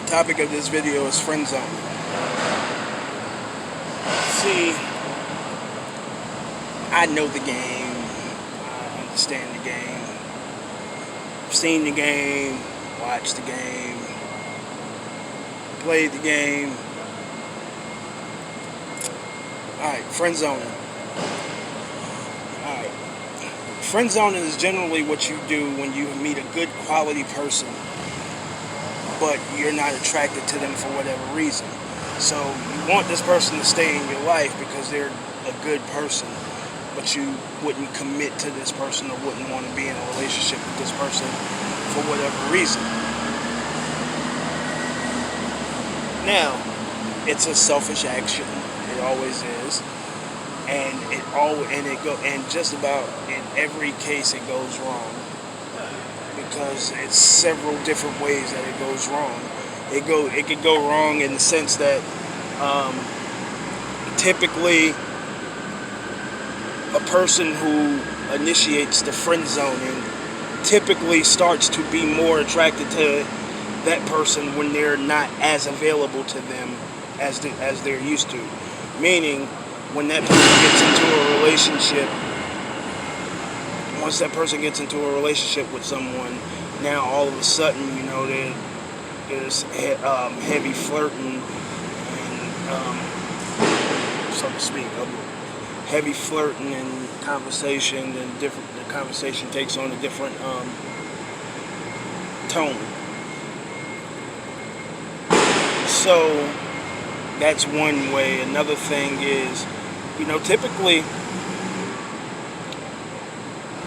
Topic of this video is friend zone. See, I know the game. I understand the game. I've seen the game, watched the game, played the game. Alright, friend zoning. Alright. Friend zoning is generally what you do when you meet a good quality person, but you're not attracted to them for whatever reason. So you want this person to stay in your life because they're a good person, but you wouldn't commit to this person or wouldn't want to be in a relationship with this person for whatever reason. Now, it's a selfish action. It always is. And just about in every case it goes wrong, because it's several different ways that it goes wrong. It could go wrong in the sense that typically a person who initiates the friend zoning typically starts to be more attracted to that person when they're not as available to them as they're used to. Meaning, when that person gets into a relationship, once that person gets into a relationship with someone, now all of a sudden, there's heavy flirting and, so to speak, heavy flirting and conversation, and the conversation takes on a different tone. So that's one way. Another thing is, typically,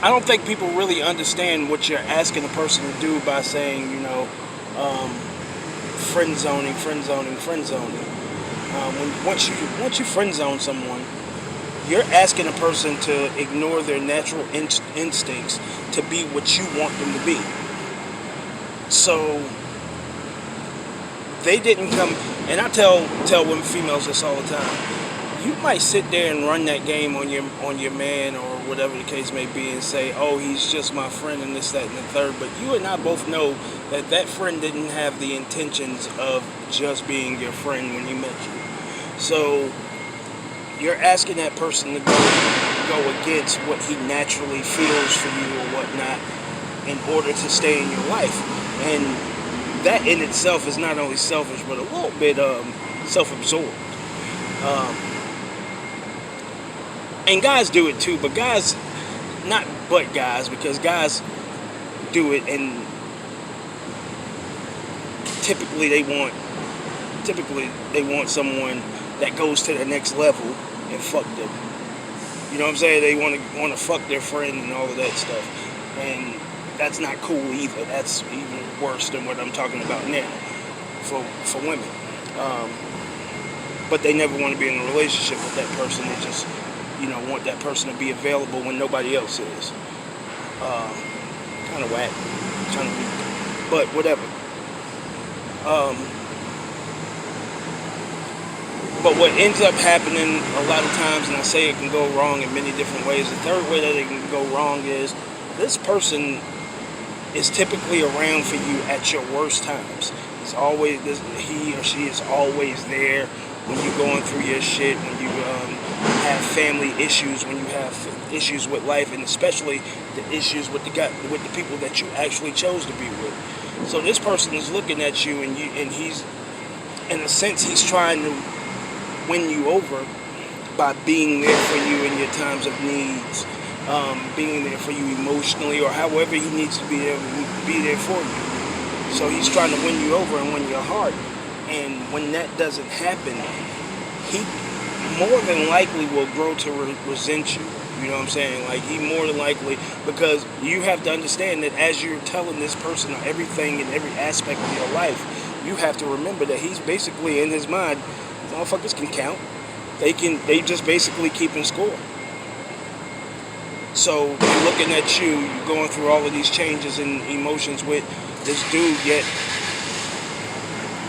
I don't think people really understand what you're asking a person to do by saying, friend zoning. Once you friend zone someone, you're asking a person to ignore their natural instincts to be what you want them to be. So they didn't come, and I tell women, females this all the time. You might sit there and run that game on your man or whatever the case may be and say, oh, he's just my friend and this, that, and the third. But you and I both know that friend didn't have the intentions of just being your friend when he met you. So you're asking that person to go against what he naturally feels for you or whatnot in order to stay in your life. And that in itself is not only selfish, but a little bit self-absorbed. And guys do it too, but guys, because guys do it, and typically they want someone that goes to the next level and fuck them. You know what I'm saying? They want to fuck their friend and all of that stuff, and that's not cool either. That's even worse than what I'm talking about now for women. But they never want to be in a relationship with that person. They just want that person to be available when nobody else is. Kind of whack, kind of weak, but whatever. But what ends up happening a lot of times, and I say it can go wrong in many different ways, the third way that it can go wrong is this person is typically around for you at your worst times. It's always he or she is always there when you're going through your shit, when you have family issues, when you have issues with life, and especially the issues with the people that you actually chose to be with. So this person is looking at you, and he's, in a sense, he's trying to win you over by being there for you in your times of needs, being there for you emotionally, or however he needs to be there for you. So he's trying to win you over and win your heart. And when that doesn't happen, he more than likely will grow to resent you. You know what I'm saying? Like, he more than likely, because you have to understand that as you're telling this person everything in every aspect of your life, you have to remember that he's basically, in his mind, motherfuckers can count. They just basically keeping score. So you're looking at you're going through all of these changes and emotions with this dude, yet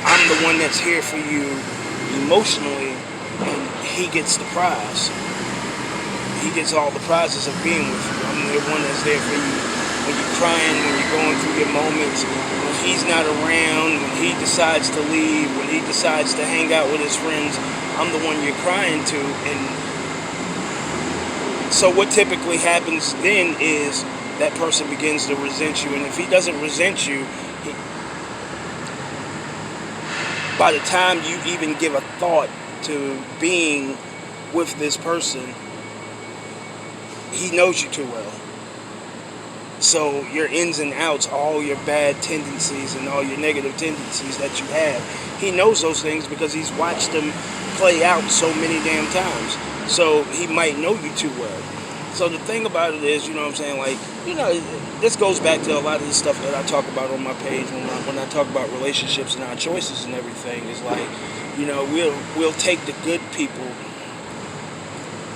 I'm the one that's here for you emotionally, and he gets the prize. He gets all the prizes of being with you. I'm the one that's there for you when you're crying, when you're going through your moments, when he's not around, when he decides to leave, when he decides to hang out with his friends, I'm the one you're crying to. And so what typically happens then is that person begins to resent you. And if he doesn't resent you, by the time you even give a thought to being with this person, he knows you too well. So your ins and outs, all your bad tendencies and all your negative tendencies that you have, he knows those things because he's watched them play out so many damn times. So he might know you too well. So the thing about it is, you know what I'm saying, like, you know, this goes back to a lot of the stuff that I talk about on my page when I talk about relationships and our choices and everything. Is like, you know, we'll take the good people,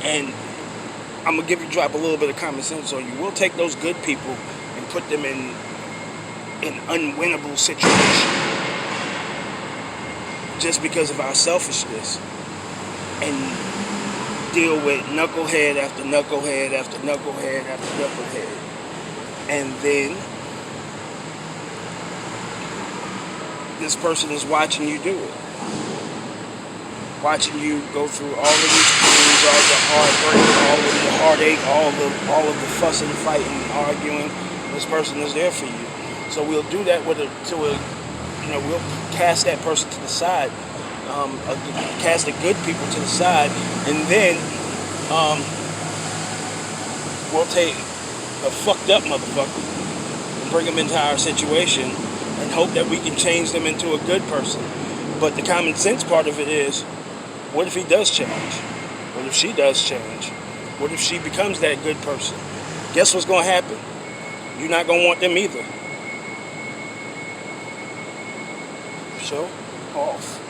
and I'm gonna drop a little bit of common sense on you. We'll take those good people and put them in an unwinnable situation just because of our selfishness, and deal with knucklehead after knucklehead after knucklehead after knucklehead. And then this person is watching you do it. Watching you go through all of these pains, all the heartbreak, all of the heartache, all of the fussing, fighting, and arguing. This person is there for you. So we'll do that we'll cast that person to the side. Cast the good people to the side, and then we'll take a fucked up motherfucker and bring them into our situation and hope that we can change them into a good person. But the common sense part of it is, what if he does change? What if she does change? What if she becomes that good person? Guess what's going to happen? You're not going to want them either. So, off.